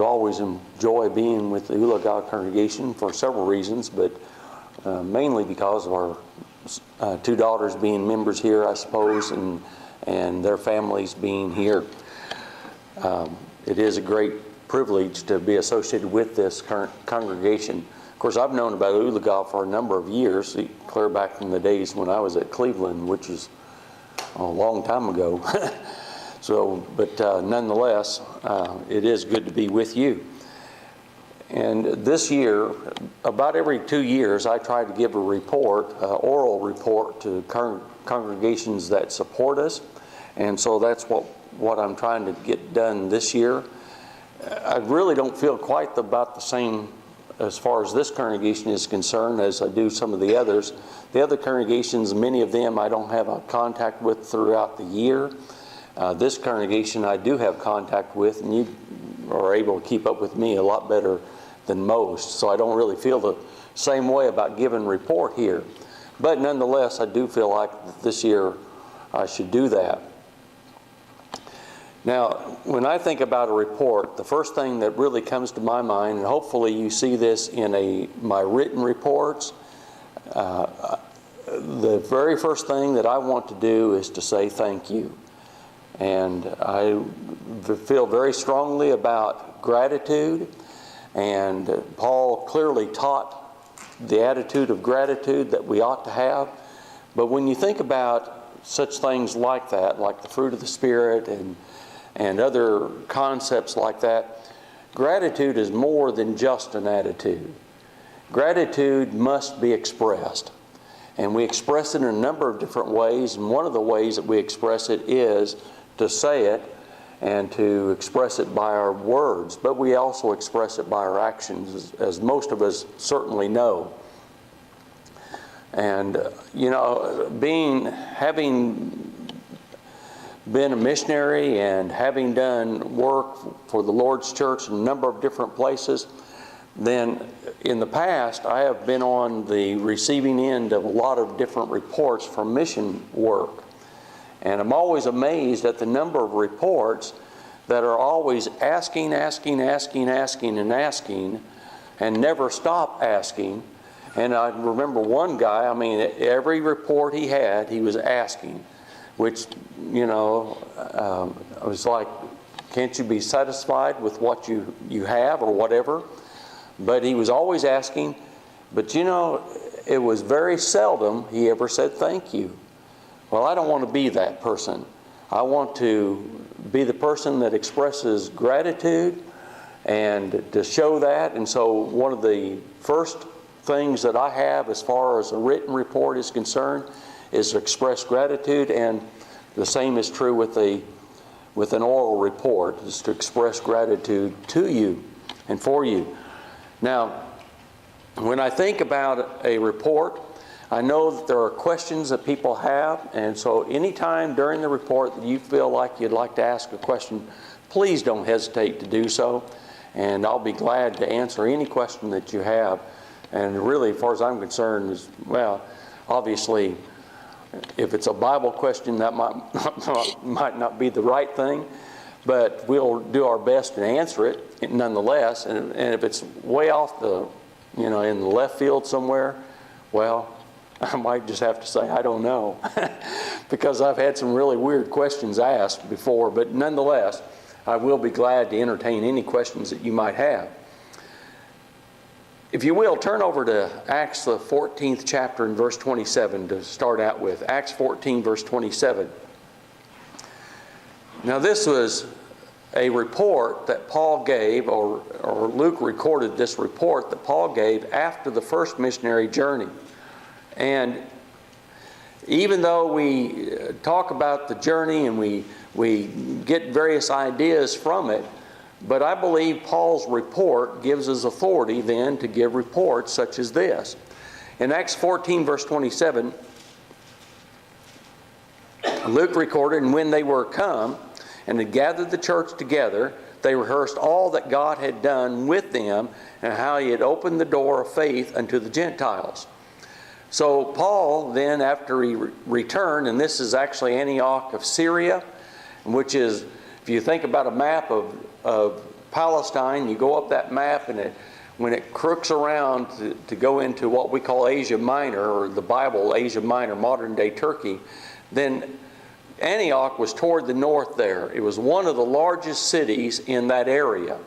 always enjoyed being with the Ulaga congregation for several reasons, but mainly because of our two daughters being members here, I suppose, and their families being here. It is a great privilege to be associated with this current congregation. Of course, I've known about Ulaga for a number of years, clear back from the days when I was at Cleveland, which is a long time ago. But nonetheless, it is good to be with you. And this year, about every 2 years, I try to give a report, oral report to congregations that support us. And so that's what I'm trying to get done this year. I really don't feel quite about the same as far as this congregation is concerned as I do some of the others. The other congregations, many of them I don't have a contact with throughout the year. This congregation I do have contact with, and you are able to keep up with me a lot better than most, so I don't really feel the same way about giving report here. But nonetheless, I do feel like this year I should do that. Now, when I think about a report, the first thing that really comes to my mind, and hopefully you see this in my written reports, the very first thing that I want to do is to say thank you. And I feel very strongly about gratitude, and Paul clearly taught the attitude of gratitude that we ought to have. But when you think about such things like that, like the fruit of the Spirit and other concepts like that, gratitude is more than just an attitude. Gratitude must be expressed. And we express it in a number of different ways, and one of the ways that we express it is to say it and to express it by our words, but we also express it by our actions, as most of us certainly know. And having been a missionary and having done work for the Lord's church in a number of different places, then in the past I have been on the receiving end of a lot of different reports from mission work. And I'm always amazed at the number of reports that are always asking, and never stop asking. And I remember one guy, every report he had, he was asking, which, I was like, can't you be satisfied with what you have or whatever? But he was always asking, but it was very seldom he ever said thank you. Well, I don't want to be that person. I want to be the person that expresses gratitude and to show that. And so one of the first things that I have as far as a written report is concerned is to express gratitude, and the same is true with an oral report, is to express gratitude to you and for you. Now, when I think about a report, I know that there are questions that people have, and so anytime during the report that you feel like you'd like to ask a question, please don't hesitate to do so, and I'll be glad to answer any question that you have. And really, as far as I'm concerned, obviously, if it's a Bible question, that might not be the right thing, but we'll do our best to answer it nonetheless. And if it's way off in the left field somewhere, well, I might just have to say, I don't know, because I've had some really weird questions asked before, but nonetheless, I will be glad to entertain any questions that you might have. If you will, turn over to Acts, the 14th chapter and verse 27 to start out with. Acts 14, verse 27. Now this was a report that Paul gave, or Luke recorded this report that Paul gave after the first missionary journey. And even though we talk about the journey and we get various ideas from it, but I believe Paul's report gives us authority then to give reports such as this. In Acts 14, verse 27, Luke recorded, and when they were come and had gathered the church together, they rehearsed all that God had done with them and how he had opened the door of faith unto the Gentiles. So Paul then, after he returned, and this is actually Antioch of Syria, which is, if you think about a map of Palestine, you go up that map, and when it crooks around to go into what we call Asia Minor, or the Bible Asia Minor, modern-day Turkey, then Antioch was toward the north there. It was one of the largest cities in that area.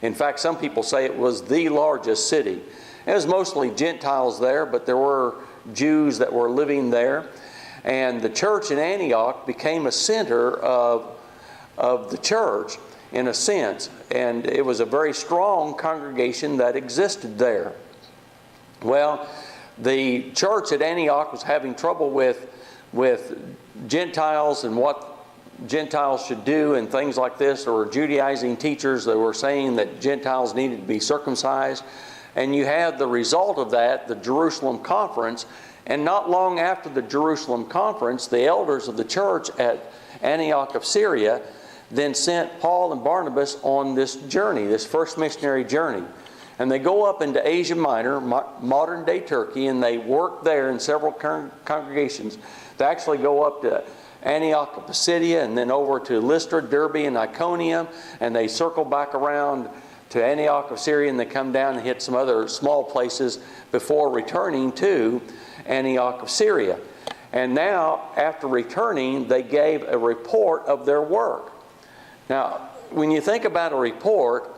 In fact, some people say it was the largest city. It was mostly Gentiles there, but there were Jews that were living there. And the church in Antioch became a center of the church, in a sense. And it was a very strong congregation that existed there. Well, the church at Antioch was having trouble with Gentiles and what Gentiles should do and things like this. There were Judaizing teachers that were saying that Gentiles needed to be circumcised. And you had the result of that, the Jerusalem Conference. And not long after the Jerusalem Conference, the elders of the church at Antioch of Syria then sent Paul and Barnabas on this journey, this first missionary journey. And they go up into Asia Minor, modern-day Turkey, and they work there in several congregations. They actually go up to Antioch of Pisidia and then over to Lystra, Derbe, and Iconium, and they circle back around to Antioch of Syria, and they come down and hit some other small places before returning to Antioch of Syria. And now, after returning, they gave a report of their work. Now, when you think about a report,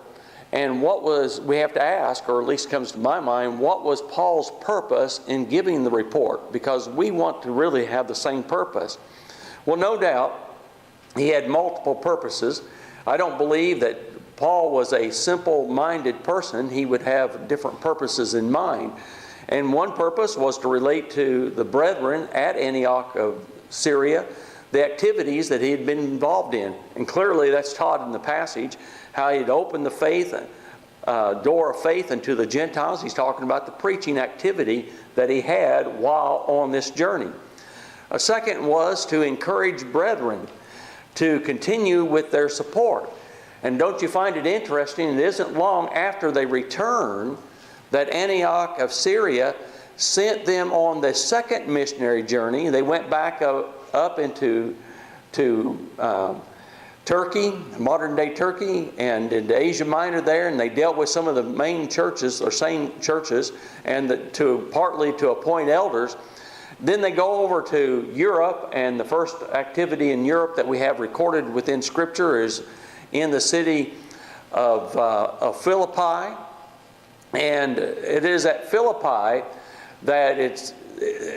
and we have to ask, or at least comes to my mind, what was Paul's purpose in giving the report? Because we want to really have the same purpose. Well, no doubt, he had multiple purposes. I don't believe that Paul was a simple-minded person. He would have different purposes in mind. And one purpose was to relate to the brethren at Antioch of Syria the activities that he had been involved in. And clearly that's taught in the passage, how he had opened the faith, door of faith unto the Gentiles. He's talking about the preaching activity that he had while on this journey. A second was to encourage brethren to continue with their support. And don't you find it interesting, it isn't long after they return that Antioch of Syria sent them on the second missionary journey. They went back up into Turkey, modern-day Turkey, and into Asia Minor there, and they dealt with some of the main churches, or same churches, and partly to appoint elders. Then they go over to Europe, and the first activity in Europe that we have recorded within Scripture is in the city of Philippi. And it is at Philippi that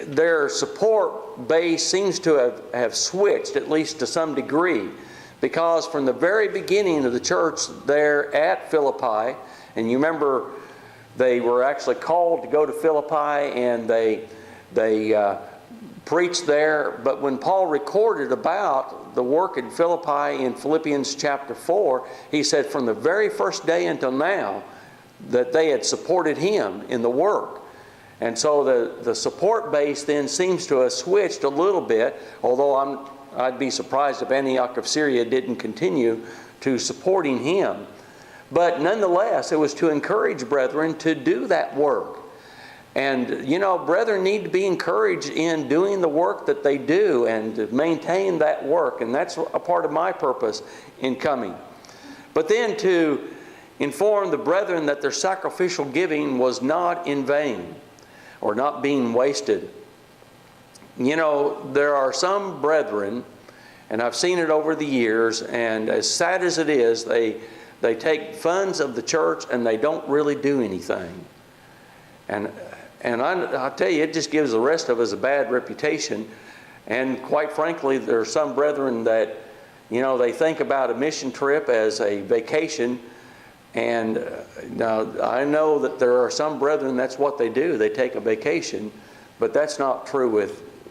their support base seems to have switched, at least to some degree. Because from the very beginning of the church there at Philippi, and you remember they were actually called to go to Philippi, and they preached there. But when Paul recorded about the work in Philippi in Philippians chapter 4, he said from the very first day until now that they had supported him in the work. And so the support base then seems to have switched a little bit, although I'd be surprised if Antioch of Syria didn't continue to supporting him. But nonetheless, it was to encourage brethren to do that work. And, brethren need to be encouraged in doing the work that they do and to maintain that work. And that's a part of my purpose in coming. But then to inform the brethren that their sacrificial giving was not in vain or not being wasted. There are some brethren, and I've seen it over the years, and as sad as it is, they take funds of the church and they don't really do anything. And I tell you, it just gives the rest of us a bad reputation. And quite frankly, there are some brethren that, they think about a mission trip as a vacation. And now I know that there are some brethren, that's what they do. They take a vacation. But that's not true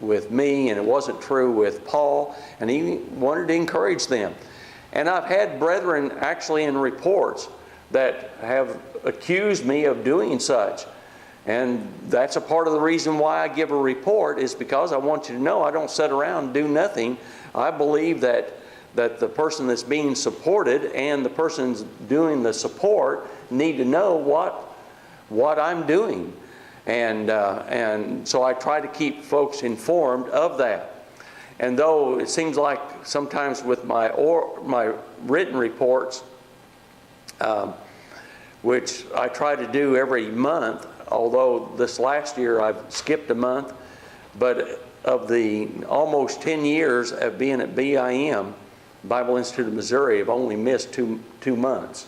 with me, and it wasn't true with Paul. And he wanted to encourage them. And I've had brethren actually in reports that have accused me of doing such. And that's a part of the reason why I give a report, is because I want you to know I don't sit around and do nothing. I believe that the person that's being supported and the person's doing the support need to know what I'm doing. And so I try to keep folks informed of that. And though it seems like sometimes with my written reports, which I try to do every month, although this last year I've skipped a month. But of the almost 10 years of being at BIM, Bible Institute of Missouri, I've only missed two months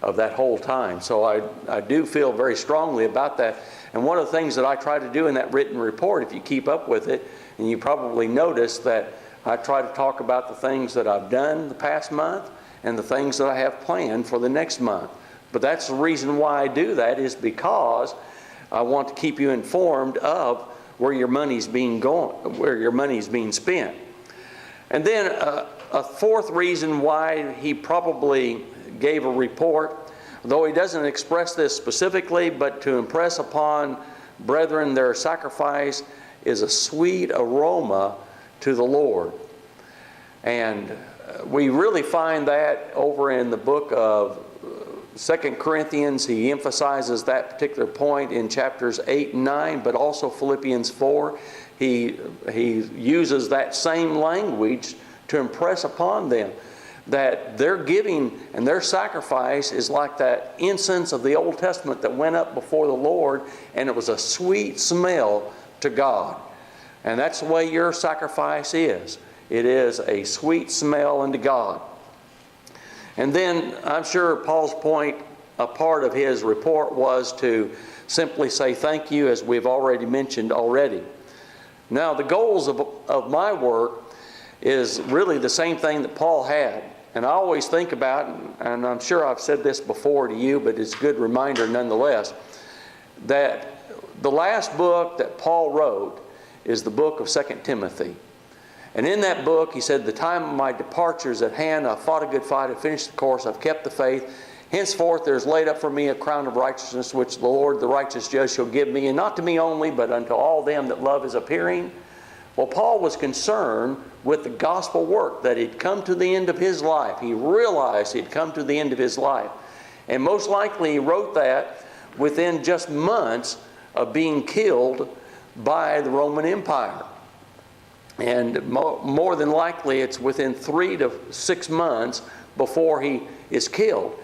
of that whole time. So I do feel very strongly about that. And one of the things that I try to do in that written report, if you keep up with it, and you probably notice that I try to talk about the things that I've done the past month and the things that I have planned for the next month. But that's the reason why I do that, is because I want to keep you informed of where your money's being spent. And then a fourth reason why he probably gave a report, though he doesn't express this specifically, but to impress upon brethren their sacrifice is a sweet aroma to the Lord. And we really find that over in the book of 2 Corinthians. He emphasizes that particular point in chapters 8 and 9, but also Philippians 4. He uses that same language to impress upon them that their giving and their sacrifice is like that incense of the Old Testament that went up before the Lord, and it was a sweet smell to God. And that's the way your sacrifice is. It is a sweet smell unto God. And then I'm sure Paul's point, a part of his report, was to simply say thank you, as we've already mentioned already. Now, the goals of my work is really the same thing that Paul had. And I always think about, and I'm sure I've said this before to you, but it's a good reminder nonetheless, that the last book that Paul wrote is the book of 2 Timothy. And in that book, he said, the time of my departure is at hand. I've fought a good fight. I've finished the course. I've kept the faith. Henceforth, there's laid up for me a crown of righteousness, which the Lord, the righteous judge, shall give me, and not to me only, but unto all them that love his appearing. Well, Paul was concerned with the gospel work, that he'd come to the end of his life. He realized he'd come to the end of his life. And most likely he wrote that within just months of being killed by the Roman Empire. And more than likely it's within 3 to 6 months before he is killed.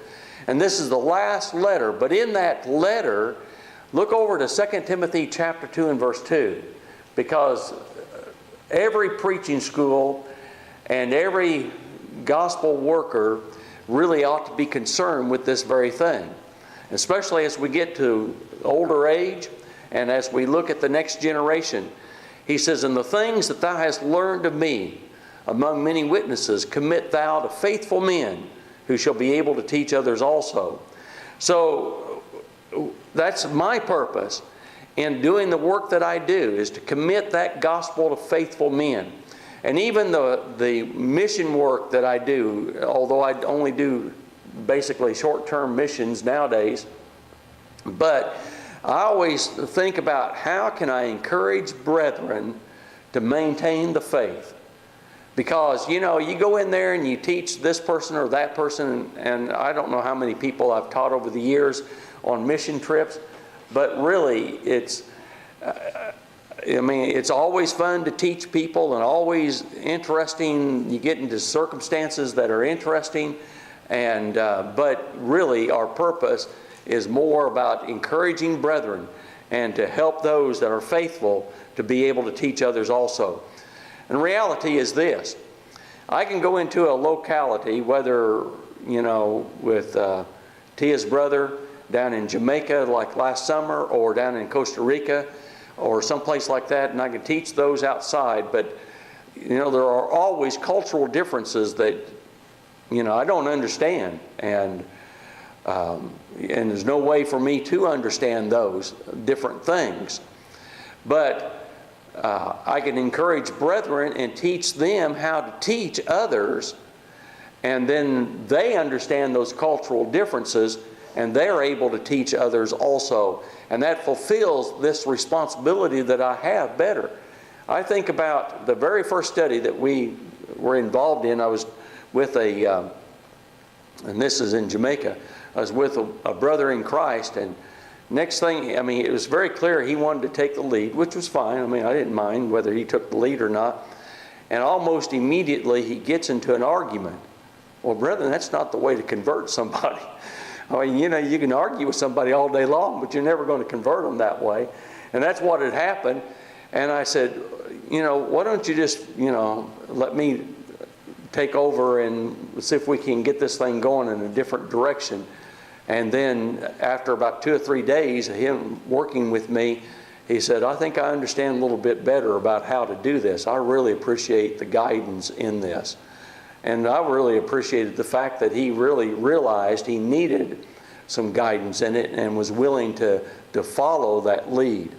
And this is the last letter. But in that letter, look over to 2 Timothy chapter 2 and verse 2. Because every preaching school and every gospel worker really ought to be concerned with this very thing. Especially as we get to older age and as we look at the next generation. He says, and the things that thou hast learned of me among many witnesses, commit thou to faithful men who shall be able to teach others also. So that's my purpose in doing the work that I do, is to commit that gospel to faithful men. And even the mission work that I do, although I only do basically short-term missions nowadays, but I always think about how can I encourage brethren to maintain the faith. Because, you know, you go in there and you teach this person or that person, and I don't know how many people I've taught over the years on mission trips, but really it's always fun to teach people and always interesting. You get into circumstances that are interesting, and but really our purpose is more about encouraging brethren and to help those that are faithful to be able to teach others also. And reality is this. I can go into a locality, whether, you know, with Tia's brother down in Jamaica like last summer, or down in Costa Rica, or someplace like that, and I can teach those outside. But, you know, there are always cultural differences that, you know, I don't understand. And there's no way for me to understand those different things. But I can encourage brethren and teach them how to teach others, and then they understand those cultural differences, and they're able to teach others also. And that fulfills this responsibility that I have better. I think about the very first study that we were involved in. I was with and this is in Jamaica, I was with a brother in Christ, and next thing, I mean, it was very clear he wanted to take the lead, which was fine. I mean, I didn't mind whether he took the lead or not. And almost immediately he gets into an argument. Well, brethren, that's not the way to convert somebody. I mean, you can argue with somebody all day long, but you're never going to convert them that way. And that's what had happened. And I said, why don't you just, let me take over and see if we can get this thing going in a different direction. And then after about 2 or 3 days of him working with me, he said, I think I understand a little bit better about how to do this. I really appreciate the guidance in this. And I really appreciated the fact that he really realized he needed some guidance in it and was willing to follow that lead.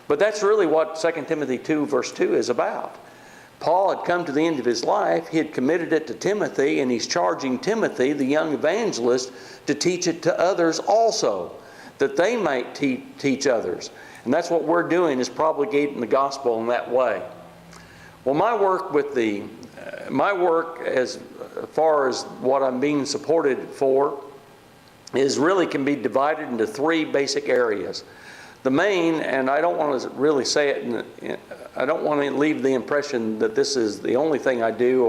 But that's really what 2 Timothy 2 verse 2 is about. Paul had come to the end of his life. He had committed it to Timothy, and he's charging Timothy, the young evangelist, to teach it to others also, that they might teach others. And that's what we're doing, is propagating the gospel in that way. Well, my work as far as what I'm being supported for is really can be divided into 3 basic areas. The main, and I don't want to really say it, I don't want to leave the impression that this is the only thing I do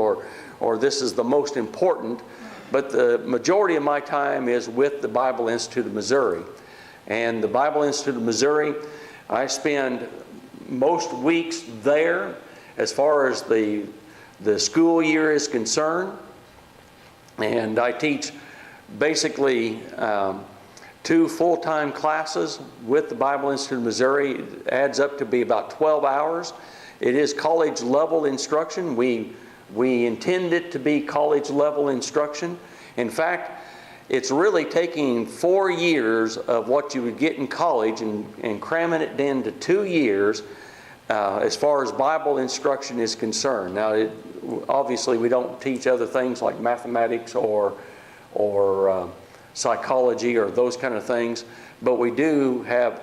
or this is the most important, but the majority of my time is with the Bible Institute of Missouri. And the Bible Institute of Missouri, I spend most weeks there as far as the school year is concerned. And I teach basically 2 full-time classes with the Bible Institute of Missouri. It adds up to be about 12 hours. It is college-level instruction. We intend it to be college-level instruction. In fact, it's really taking 4 years of what you would get in college and cramming it down to 2 years as far as Bible instruction is concerned. Now, obviously, we don't teach other things like mathematics or psychology or those kind of things, but we do have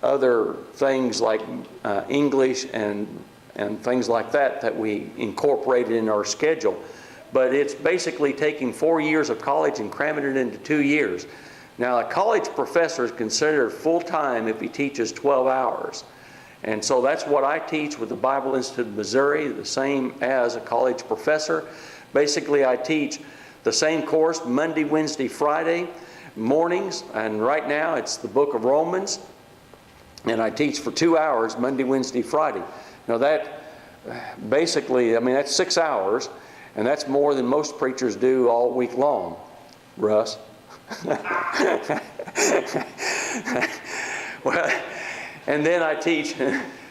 other things like English and things like that we incorporated in our schedule. But it's basically taking 4 years of college and cramming it into 2 years. Now, a college professor is considered full-time if he teaches 12 hours. And so that's what I teach with the Bible Institute of Missouri, the same as a college professor. Basically, I teach the same course Monday, Wednesday, Friday mornings, and right now it's the book of Romans, and I teach for 2 hours Monday, Wednesday, Friday. Now that basically, that's 6 hours, and that's more than most preachers do all week long, Russ. Well, and then I teach.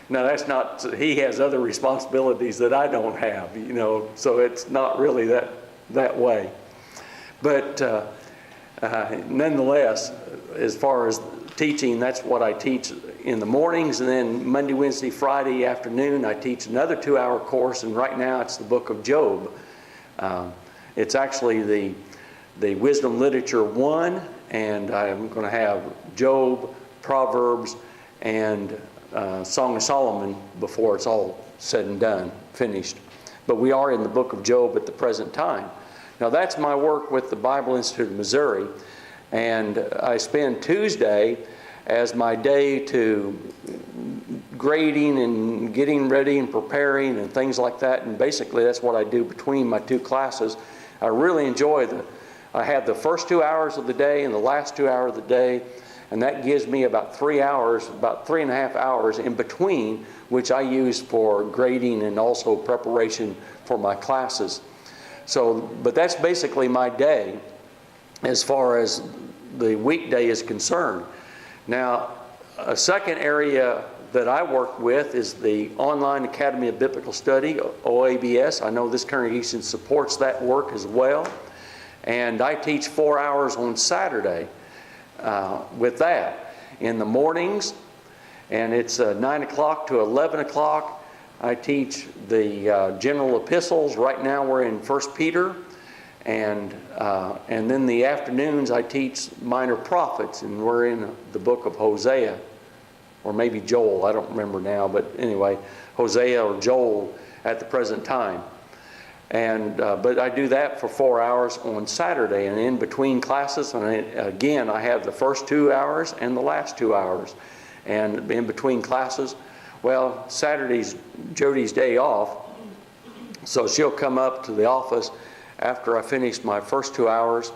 Now that's not, he has other responsibilities that I don't have, so it's not really that way. But nonetheless, as far as teaching, that's what I teach in the mornings, and then Monday, Wednesday, Friday afternoon I teach another 2-hour course, and right now it's the book of Job. It's actually the Wisdom Literature 1, and I'm going to have Job, Proverbs, and Song of Solomon before it's all said and done, finished. But we are in the book of Job at the present time. Now that's my work with the Bible Institute of Missouri, and I spend Tuesday as my day to grading and getting ready and preparing and things like that, and basically that's what I do between my 2 classes. I really enjoy I have the first 2 hours of the day and the last 2 hours of the day, and that gives me about 3 hours, about 3.5 hours in between, which I use for grading and also preparation for my classes. So, but that's basically my day as far as the weekday is concerned. Now, a second area that I work with is the Online Academy of Biblical Study, OABS. I know this congregation supports that work as well. And I teach 4 hours on Saturday with that in the mornings. And it's 9 o'clock to 11 o'clock. I teach the general epistles. Right now we're in 1 Peter. And then the afternoons I teach minor prophets, and we're in the book of Hosea, or maybe Joel, I don't remember now, but anyway, Hosea or Joel at the present time. And but I do that for 4 hours on Saturday, and in between classes, and again I have the first 2 hours and the last 2 hours. And in between classes, well, Saturday's Jody's day off, so she'll come up to the office after I finish my first 2 hours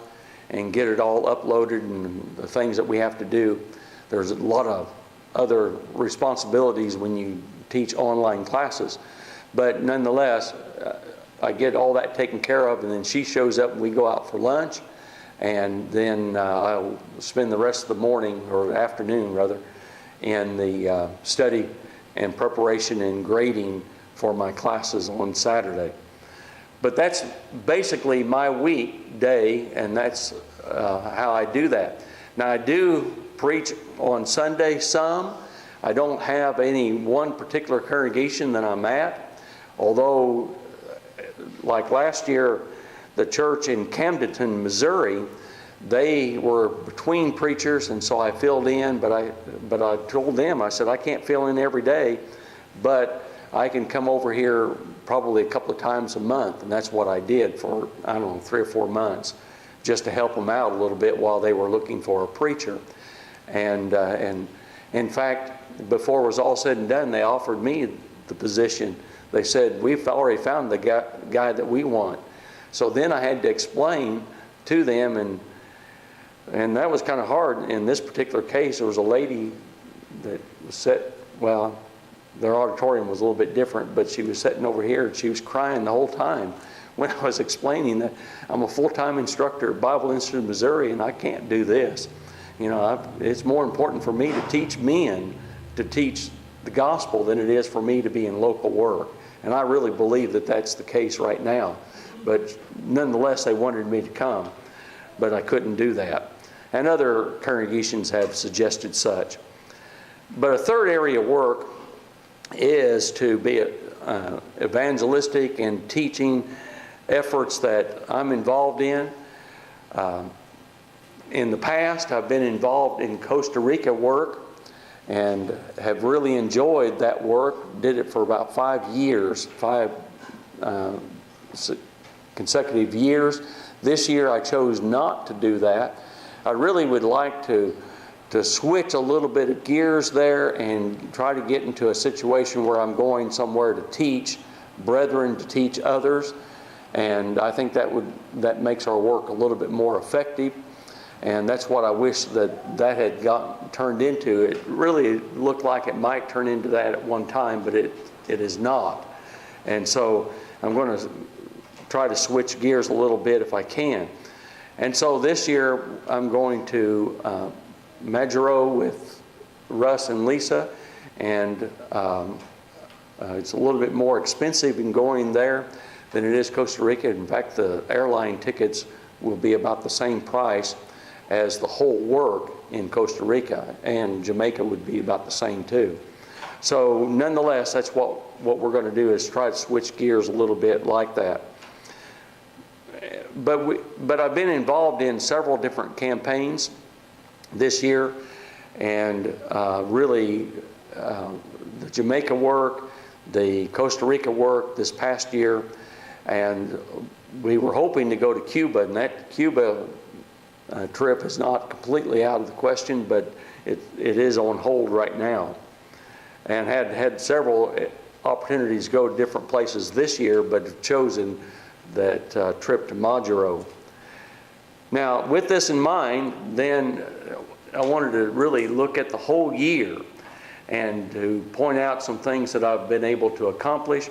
and get it all uploaded and the things that we have to do, there's a lot of other responsibilities when you teach online classes. But nonetheless, I get all that taken care of, and then she shows up and we go out for lunch, and then I'll spend the rest of the morning, or afternoon rather, in the study and preparation and grading for my classes on Saturday. But that's basically my weekday, and that's how I do that. Now, I do preach on Sunday some. I don't have any one particular congregation that I'm at, although like last year, the church in Camdenton, Missouri, they were between preachers, and so I filled in, but I told them, I said, I can't fill in every day, but I can come over here probably a couple of times a month, and that's what I did for, I don't know, 3 or 4 months, just to help them out a little bit while they were looking for a preacher. And in fact, before it was all said and done, they offered me the position. They said, we've already found the guy that we want. So then I had to explain to them, and that was kind of hard. In this particular case, there was a lady that was well, their auditorium was a little bit different, but she was sitting over here and she was crying the whole time when I was explaining that I'm a full-time instructor at Bible Institute of Missouri and I can't do this. You know, it's more important for me to teach men to teach the gospel than it is for me to be in local work. And I really believe that that's the case right now. But nonetheless, they wanted me to come, but I couldn't do that. And other congregations have suggested such. But a third area of work is to be evangelistic and teaching efforts that I'm involved in. In the past, I've been involved in Costa Rica work and have really enjoyed that work. Did it for about 5 years, 5 consecutive years. This year I chose not to do that. I really would like to switch a little bit of gears there and try to get into a situation where I'm going somewhere to teach brethren, to teach others. And I think that makes our work a little bit more effective. And that's what I wish that had turned into. It really looked like it might turn into that at one time, but it is not. And so I'm going to try to switch gears a little bit if I can. And so this year I'm going to Majuro with Russ and Lisa, and it's a little bit more expensive in going there than it is Costa Rica. In fact, the airline tickets will be about the same price as the whole work in Costa Rica, and Jamaica would be about the same too. So nonetheless, that's what we're going to do, is try to switch gears a little bit like that. But I've been involved in several different campaigns this year, and really the Jamaica work, the Costa Rica work this past year, and we were hoping to go to Cuba, and that Cuba trip is not completely out of the question, but it is on hold right now. And had several opportunities to go to different places this year, but have chosen that trip to Majuro. Now, with this in mind, then I wanted to really look at the whole year and to point out some things that I've been able to accomplish.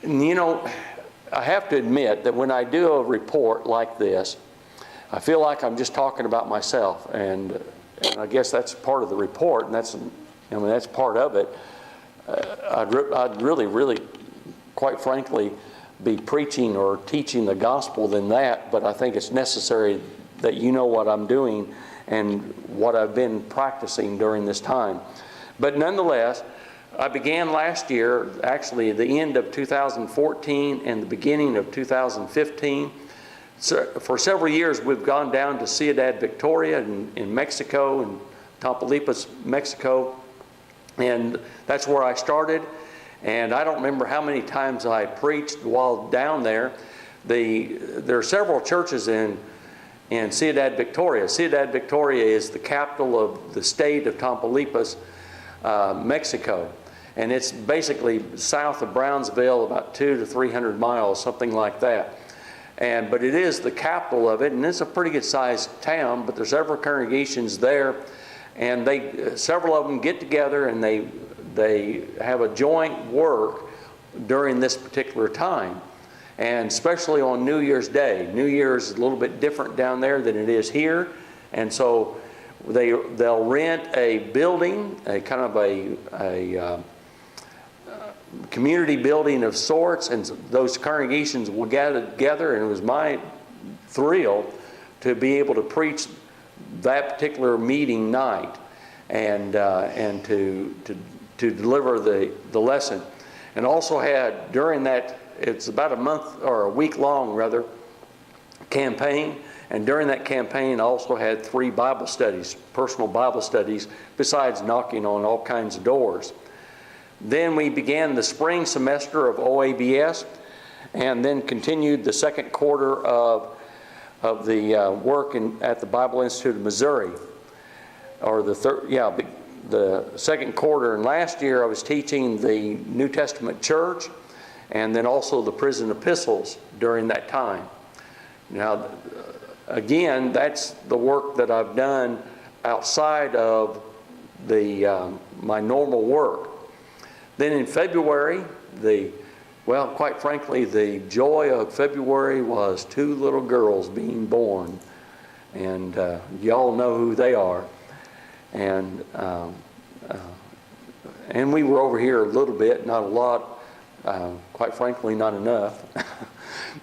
And you know, I have to admit that when I do a report like this, I feel like I'm just talking about myself, and I guess that's part of the report, and that's part of it. I'd really, quite frankly, be preaching or teaching the gospel than that, but I think it's necessary that you know what I'm doing and what I've been practicing during this time. But nonetheless, I began last year, actually the end of 2014 and the beginning of 2015. So for several years, we've gone down to Ciudad Victoria in Mexico, and Tamaulipas, Mexico, and that's where I started. And I don't remember how many times I preached while down there. There are several churches in Ciudad Victoria. Ciudad Victoria is the capital of the state of Tamaulipas, Mexico. And it's basically south of Brownsville, about 200 to 300 miles, something like that. But it is the capital of it, and it's a pretty good sized town, but there's several congregations there, and several of them get together and they have a joint work during this particular time. And especially on New Year's Day. New Year's is a little bit different down there than it is here. And so they'll rent a building, a kind of a community building of sorts, and those congregations will gather together, and it was my thrill to be able to preach that particular meeting night and to deliver the lesson. And also had, during that, it's about a month or a week long rather, campaign. And during that campaign I also had 3 Bible studies, personal Bible studies, besides knocking on all kinds of doors. Then we began the spring semester of OABS, and then continued the second quarter of the work at the Bible Institute of Missouri, or the second quarter. And last year I was teaching the New Testament church, and then also the prison epistles during that time. Now, again, that's the work that I've done outside of my normal work. Then in February, quite frankly, the joy of February was 2 little girls being born. And y'all know who they are. And we were over here a little bit, not a lot. Quite frankly, not enough.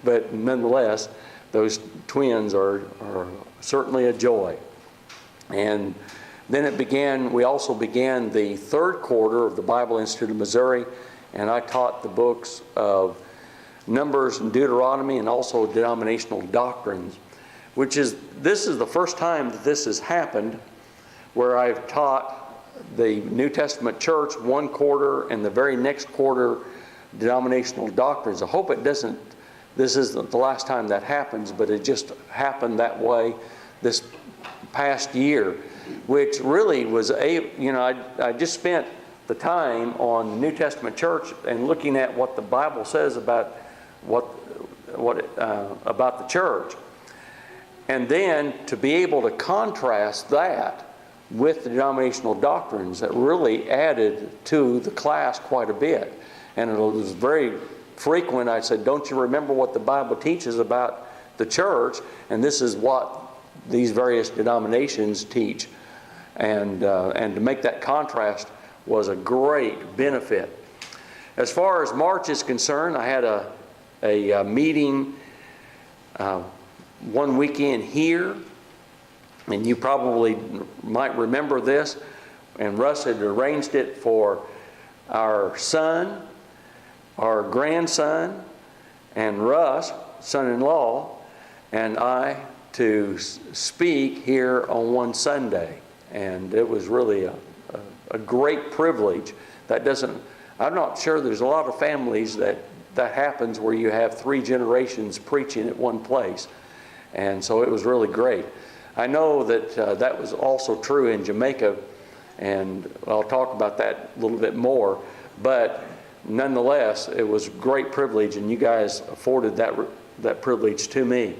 But nonetheless, those twins are certainly a joy. And then we also began the third quarter of the Bible Institute of Missouri, and I taught the books of Numbers and Deuteronomy, and also denominational doctrines, this is the first time that this has happened, where I've taught the New Testament church one quarter, and the very next quarter denominational doctrines. I hope this isn't the last time that happens, but it just happened that way this past year, which really was I just spent the time on the New Testament church and looking at what the Bible says about about the church, and then to be able to contrast that with the denominational doctrines, that really added to the class quite a bit. And it was very frequent. I said, don't you remember what the Bible teaches about the church? And this is what these various denominations teach. And to make that contrast was a great benefit. As far as March is concerned, I had a meeting one weekend here. And you probably might remember this. And Russ had arranged it for our son, our grandson, and Russ, son-in-law, and I to speak here on one Sunday. And it was really a great privilege. I'm not sure there's a lot of families that happens where you have 3 generations preaching at one place. And so it was really great. I know that that was also true in Jamaica, and I'll talk about that a little bit more. But nonetheless, it was a great privilege, and you guys afforded that privilege to me.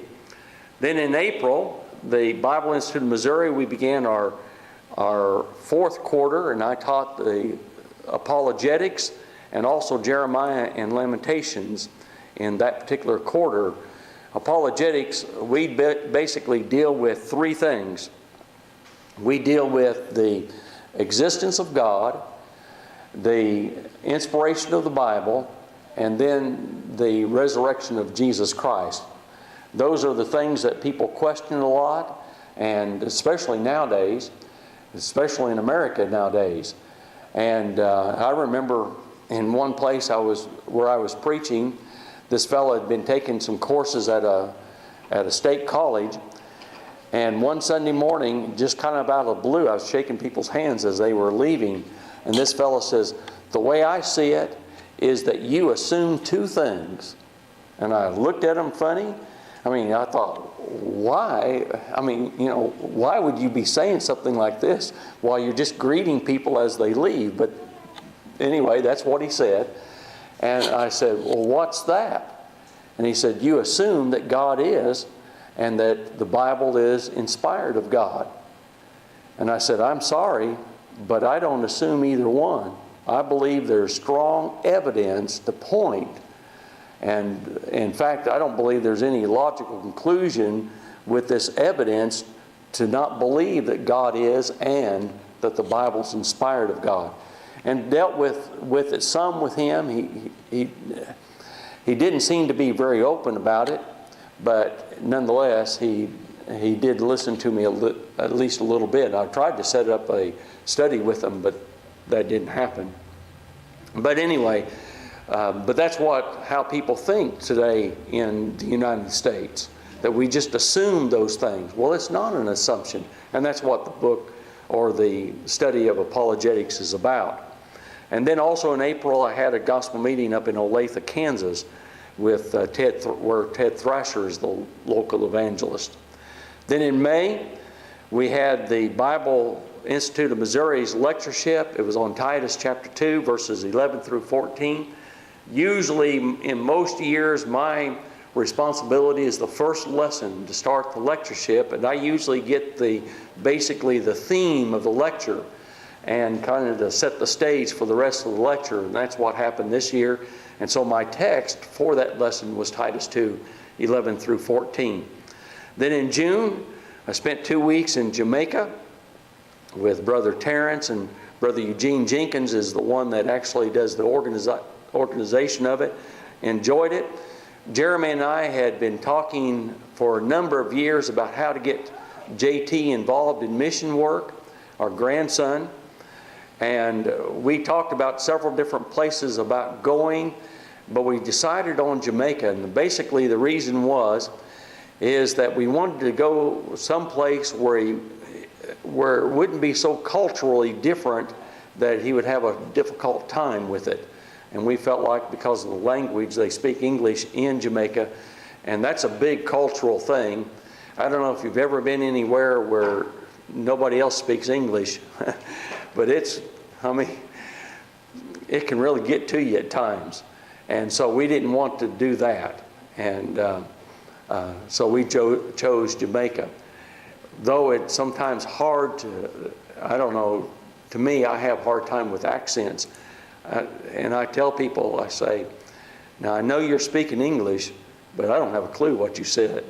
Then in April, the Bible Institute of Missouri, we began our fourth quarter, and I taught the apologetics and also Jeremiah and Lamentations in that particular quarter. Apologetics, we basically deal with 3 things. We deal with the existence of God, the inspiration of the Bible, and then the resurrection of Jesus Christ. Those are the things that people question a lot, and especially nowadays, especially in America nowadays. And I remember in one place where I was preaching, this fellow had been taking some courses at a state college, and one Sunday morning, just kind of out of the blue, I was shaking people's hands as they were leaving, and this fellow says, "The way I see it is that you assume 2 things." And I looked at him funny. I thought, why? Why would you be saying something like this while you're just greeting people as they leave? But anyway, that's what he said. And I said, well, what's that? And he said, you assume that God is, and that the Bible is inspired of God. And I said, I'm sorry, but I don't assume either one. I believe there's strong evidence to point. And in fact, I don't believe there's any logical conclusion with this evidence to not believe that God is and that the Bible's inspired of God. And dealt with it some with him. He didn't seem to be very open about it, but nonetheless, he did listen to me at least a little bit. I tried to set up a study with him, but that didn't happen. But anyway, but that's how people think today in the United States, that we just assume those things. Well, it's not an assumption, and that's what the book or the study of apologetics is about. And then also in April, I had a gospel meeting up in Olathe, Kansas, with where Ted Thrasher is the local evangelist. Then in May, we had the Bible Institute of Missouri's lectureship. It was on Titus chapter 2, verses 11 through 14. Usually, in most years, my responsibility is the first lesson to start the lectureship, and I usually get basically the theme of the lecture and kind of to set the stage for the rest of the lecture, and that's what happened this year. And so my text for that lesson was Titus 2, 11 through 14. Then in June, I spent 2 weeks in Jamaica with Brother Terrence, and Brother Eugene Jenkins is the one that actually does the organization of it. Enjoyed it. Jeremy and I had been talking for a number of years about how to get JT involved in mission work, our grandson. And we talked about several different places about going, but we decided on Jamaica. And basically the reason is that we wanted to go someplace where it wouldn't be so culturally different that he would have a difficult time with it. And we felt like because of the language, they speak English in Jamaica, and that's a big cultural thing. I don't know if you've ever been anywhere where nobody else speaks English, but it can really get to you at times. And so we didn't want to do that. And so we chose Jamaica. Though it's sometimes hard to me, I have a hard time with accents. And I tell people, I say, now I know you're speaking English, but I don't have a clue what you said.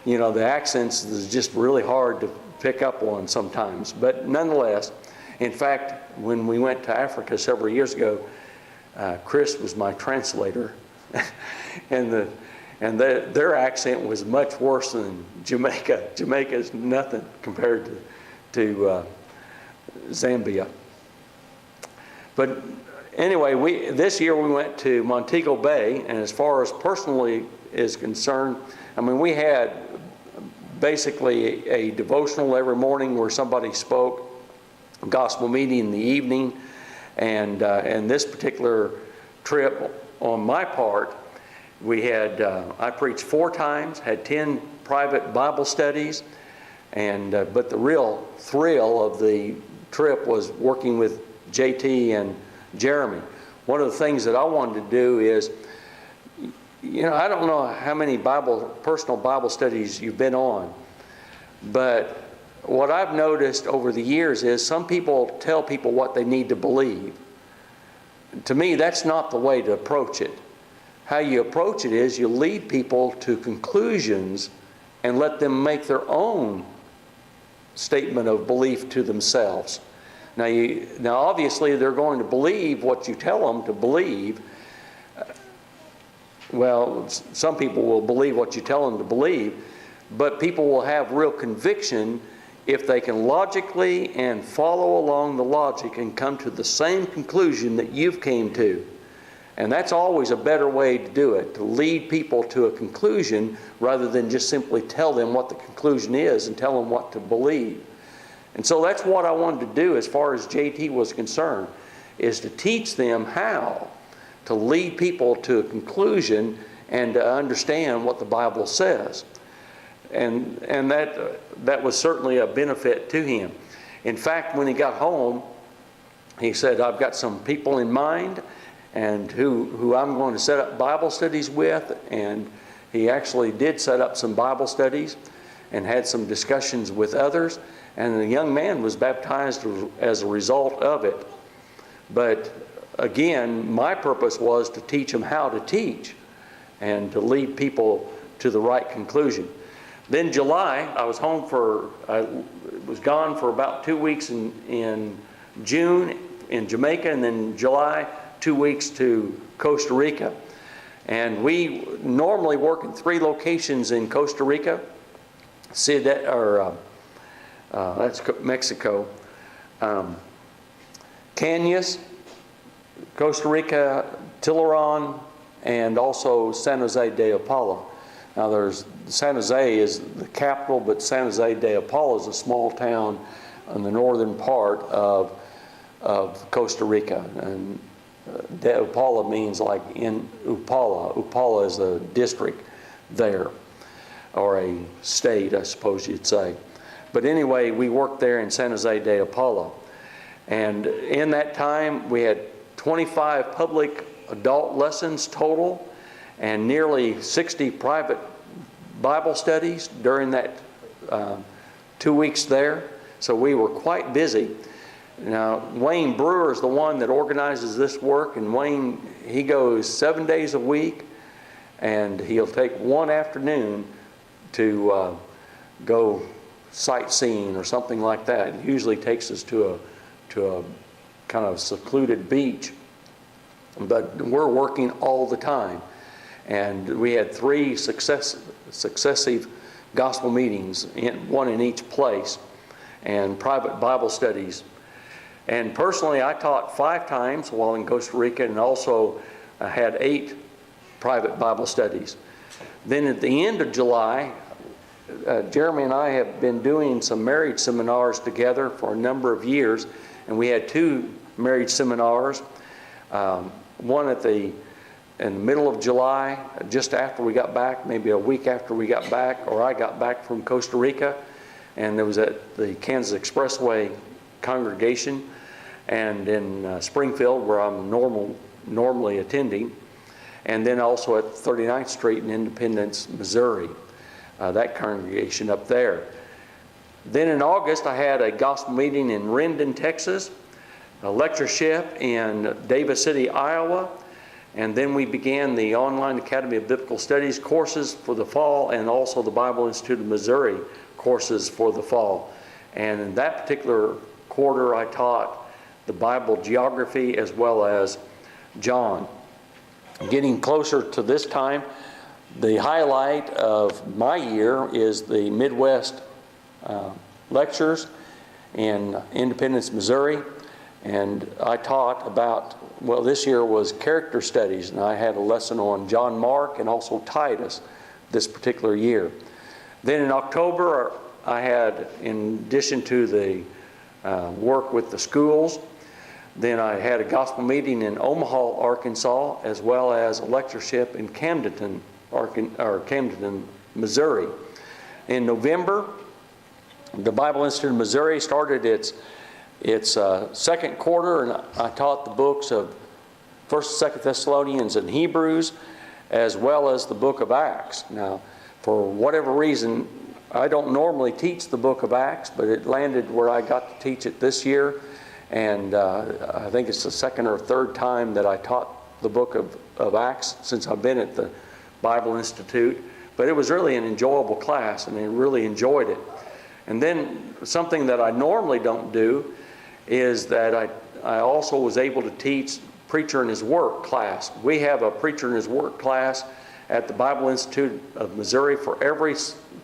You know, the accents is just really hard to pick up on sometimes. But nonetheless, in fact, when we went to Africa several years ago, Chris was my translator. and their accent was much worse than Jamaica. Jamaica is nothing compared to Zambia. But anyway, this year we went to Montego Bay, and as far as personally is concerned, I mean, we had basically a devotional every morning where somebody spoke, a gospel meeting in the evening, and this particular trip on my part, we had, I preached 4 times, had 10 private Bible studies, and but the real thrill of the trip was working with JT and Jeremy. One of the things that I wanted to do is, you know, I don't know how many personal Bible studies you've been on, but what I've noticed over the years is some people tell people what they need to believe. To me, that's not the way to approach it. How you approach it is you lead people to conclusions and let them make their own statement of belief to themselves. Now obviously they're going to believe what you tell them to believe. Well, some people will believe what you tell them to believe, but people will have real conviction if they can logically and follow along the logic and come to the same conclusion that you've came to. And that's always a better way to do it, to lead people to a conclusion rather than just simply tell them what the conclusion is and tell them what to believe. And so that's what I wanted to do as far as JT was concerned, is to teach them how to lead people to a conclusion and to understand what the Bible says. And that was certainly a benefit to him. In fact, when he got home, he said, I've got some people in mind and who I'm going to set up Bible studies with. And he actually did set up some Bible studies and had some discussions with others. And the young man was baptized as a result of it. But again, my purpose was to teach him how to teach and to lead people to the right conclusion. Then July, I was gone for about 2 weeks in June in Jamaica, and then July, 2 weeks to Costa Rica. And we normally work in 3 locations in Costa Rica. That's Mexico. Cañas, Costa Rica, Tiburon, and also San Jose de Apala. Now San Jose is the capital, but San Jose de Apala is a small town in the northern part of Costa Rica. And de Apala means like in Upala. Upala is a district there, or a state, I suppose you'd say. But anyway, we worked there in San Jose de Apala. And in that time, we had 25 public adult lessons total and nearly 60 private Bible studies during that 2 weeks there. So we were quite busy. Now, Wayne Brewer is the one that organizes this work, and Wayne, he goes 7 days a week, and he'll take one afternoon to go sightseeing or something like that. It usually takes us to a kind of secluded beach, but we're working all the time. And we had 3 successive gospel meetings, one in each place, and private Bible studies. And personally, I taught 5 times while in Costa Rica, and also had 8 private Bible studies. Then at the end of July, Jeremy and I have been doing some marriage seminars together for a number of years, and we had 2 marriage seminars. One in the middle of July, just after we got back, maybe a week after we got back, or I got back from Costa Rica, and it was at the Kansas Expressway congregation, and in Springfield, where I'm normally attending, and then also at 39th Street in Independence, Missouri, that congregation up there. Then in August, I had a gospel meeting in Rendon, Texas, a lectureship in Davis City, Iowa, and then we began the Online Academy of Biblical Studies courses for the fall, and also the Bible Institute of Missouri courses for the fall. And in that particular quarter, I taught the Bible geography as well as John. Getting closer to this time, the highlight of my year is the Midwest lectures in Independence, Missouri. And I taught about, well, this year was character studies, and I had a lesson on John Mark and also Titus this particular year. Then in October, I had, in addition to the work with the schools, then I had a gospel meeting in Omaha, Arkansas, as well as a lectureship in Camden, Missouri. In November, the Bible Institute of Missouri started its second quarter, and I taught the books of 1st and 2nd Thessalonians and Hebrews, as well as the book of Acts. Now, for whatever reason, I don't normally teach the book of Acts, but it landed where I got to teach it this year, and I think it's the 2nd or 3rd time that I taught the book of Acts since I've been at the Bible Institute. But it was really an enjoyable class, and I really enjoyed it. And then something that I normally don't do is that I also was able to teach Preacher and His Work class. We have a Preacher and His Work class at the Bible Institute of Missouri for every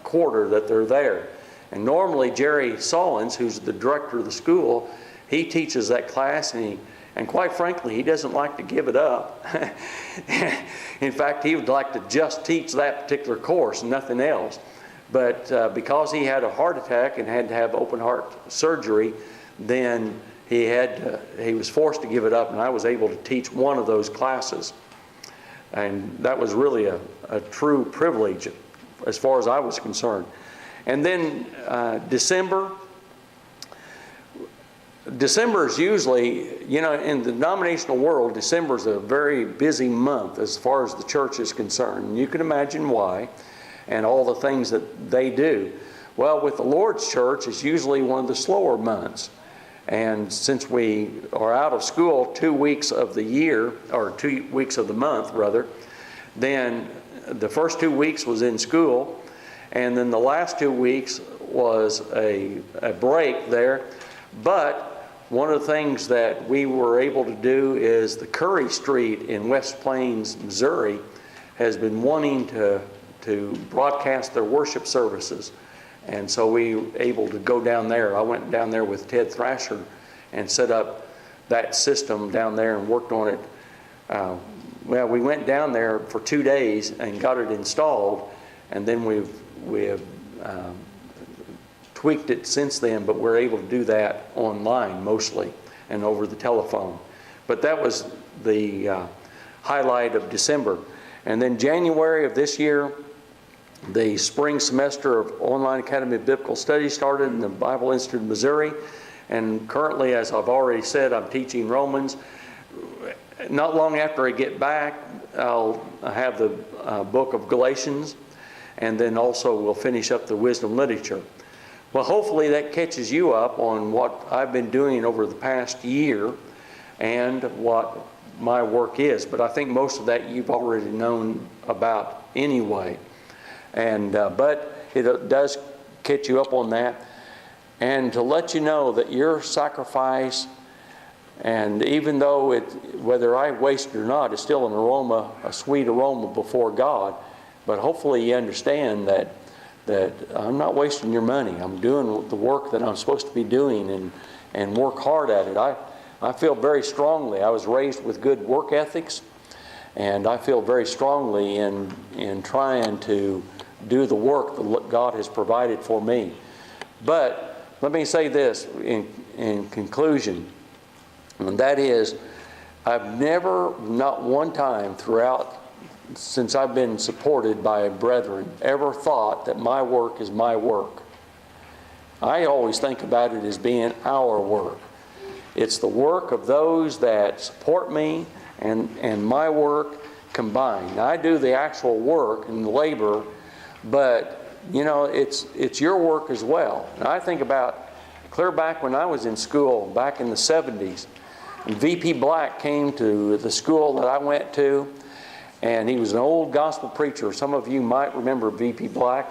quarter that they're there. And normally Jerry Sollins, who's the director of the school, he teaches that class, and quite frankly, he doesn't like to give it up. In fact, he would like to just teach that particular course and nothing else. But because he had a heart attack and had to have open heart surgery, then he was forced to give it up, and I was able to teach one of those classes. And that was really a true privilege as far as I was concerned. And then December, December is usually, you know, in the denominational world, December is a very busy month as far as the church is concerned. You can imagine why, and all the things that they do. Well, with the Lord's church, it's usually one of the slower months. And since we are out of school 2 weeks of the year, or 2 weeks of the month rather, then the first 2 weeks was in school, and then the last 2 weeks was a break there. But one of the things that we were able to do is the Curry Street in West Plains, Missouri, has been wanting to broadcast their worship services. And so we were able to go down there. I went down there with Ted Thrasher and set up that system down there and worked on it. Well, we went down there for 2 days and got it installed, and then we have tweaked it since then, but we're able to do that online mostly and over the telephone. But that was the highlight of December. And then January of this year, the spring semester of Online Academy of Biblical Studies started in the Bible Institute of Missouri. And currently, as I've already said, I'm teaching Romans. Not long after I get back, I'll have the book of Galatians, and then also we'll finish up the wisdom literature. Well, hopefully that catches you up on what I've been doing over the past year and what my work is. But I think most of that you've already known about anyway. And but it does catch you up on that. And to let you know that your sacrifice, and even though whether I waste it or not, it's still an aroma, a sweet aroma before God. But hopefully you understand that I'm not wasting your money. I'm doing the work that I'm supposed to be doing and work hard at it. I feel very strongly. I was raised with good work ethics, and I feel very strongly in trying to do the work that God has provided for me. But let me say this in conclusion, and that is, I've never, not one time throughout, since I've been supported by brethren, ever thought that my work is my work. I always think about it as being our work. It's the work of those that support me and my work combined. Now, I do the actual work and the labor, but you know, it's your work as well. And I think about clear back when I was in school, back in the 70s, and V.P. Black came to the school that I went to, and he was an old gospel preacher. Some of you might remember V.P. Black,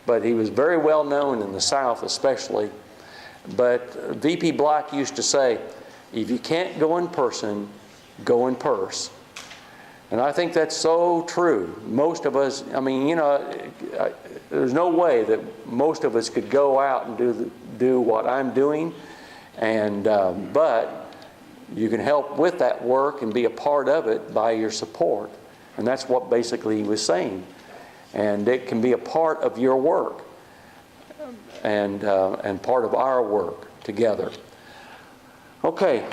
but he was very well known in the South especially. But V.P. Black used to say, if you can't go in person, go in purse. And I think that's so true. Most of us, I mean, you know, there's no way that most of us could go out and do what I'm doing, and but you can help with that work and be a part of it by your support. And that's what basically he was saying. And it can be a part of your work and part of our work together. Okay.